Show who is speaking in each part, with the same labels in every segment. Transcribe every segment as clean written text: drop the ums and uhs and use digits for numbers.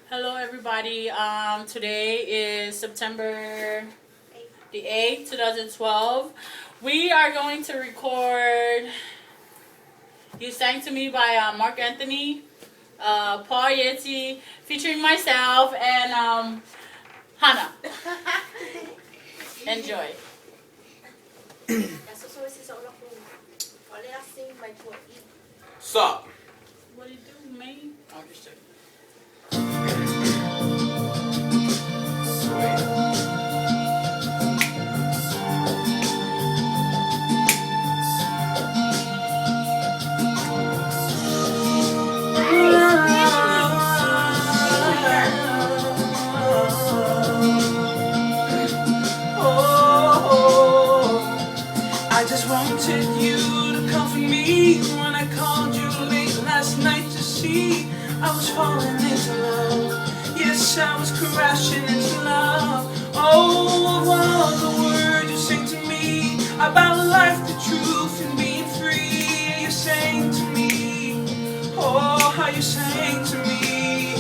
Speaker 1: Hello, everybody. Today is September the 8th, 2012. We are going to record You Sang to Me by Mark Anthony, Paul Yeti, featuring myself and Hannah. Enjoy.
Speaker 2: Sup?
Speaker 1: What do you do, man? Oh, just joking.
Speaker 3: I just wanted you to comfort me when I called you late last night to see I was falling into love. Yes, I was crashing into love. Oh, of all the words you sing to me about life, the truth, and being free. You sang to me. Oh, how you sang to me.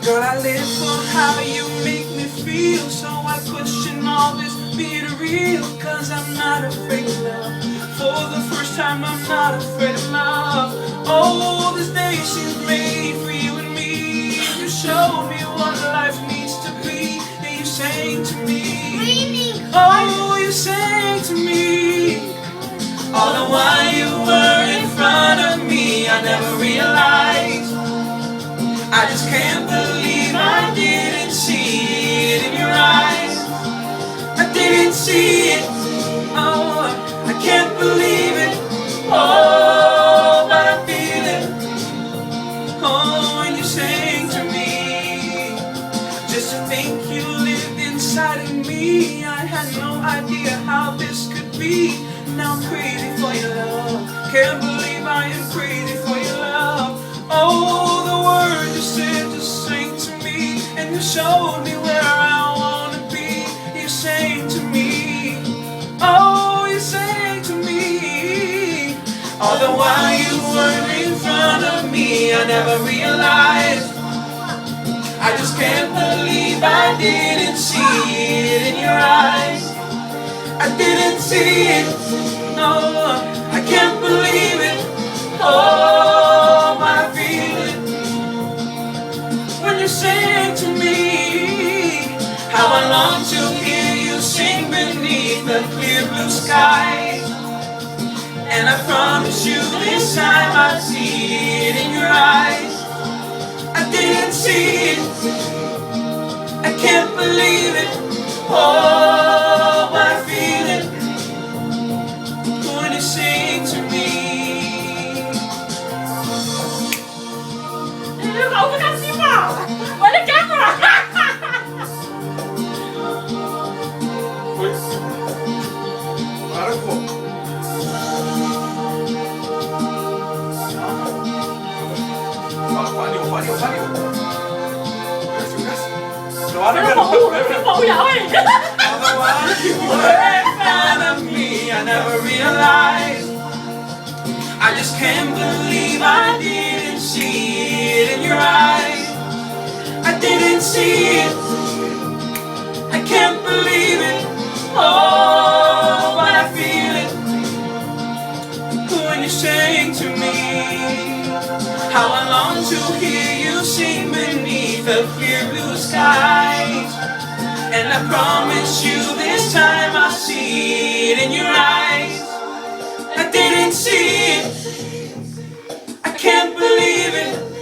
Speaker 3: Girl, I live for how you make me feel, so I question all this being real, cause I'm not afraid of love. For the first time I'm not afraid of love. Oh, this day seems made for you and me. You showed me what life needs to be. And you sang to me. Oh, you sang to me. All the while you were in front of me, I never realized. I just can't believe I didn't see it in your eyes. I didn't see it. Oh, I can't believe it. Oh, but I feel it. Oh, when you sang to me. Just to think you lived inside of me. I had no idea how this could be. Now I'm crazy for your love. Can't believe I am crazy for your love. Oh, the words you said just sang to me, and you showed me where I wanna be. You sang to me. Oh, you sang to me. All the while you were in front of me, I never realized. I just can't believe I didn't see it in your eyes. I didn't see it. No, I can't believe it. Oh, but I feel it when you sing to me. How I long to hear you sing beneath the clear blue sky. And I promise you this time I'll see it in your eyes. I didn't see it. I can't believe it. Oh, but I feel it when you sing to me.
Speaker 1: Open up your mouth. Where the camera?
Speaker 2: Para po. Paliw. Gas.
Speaker 1: Pero pauya eh.
Speaker 3: Otherwise you were in front of me, I never realized. I just can't believe I didn't see it in your eyes. I didn't see it. I can't believe it. Oh, but I feel it when you sing to me. How I long to hear you sing beneath the clear blue skies. And I promise you this time I'll see it in your eyes. I didn't see it. I can't believe it.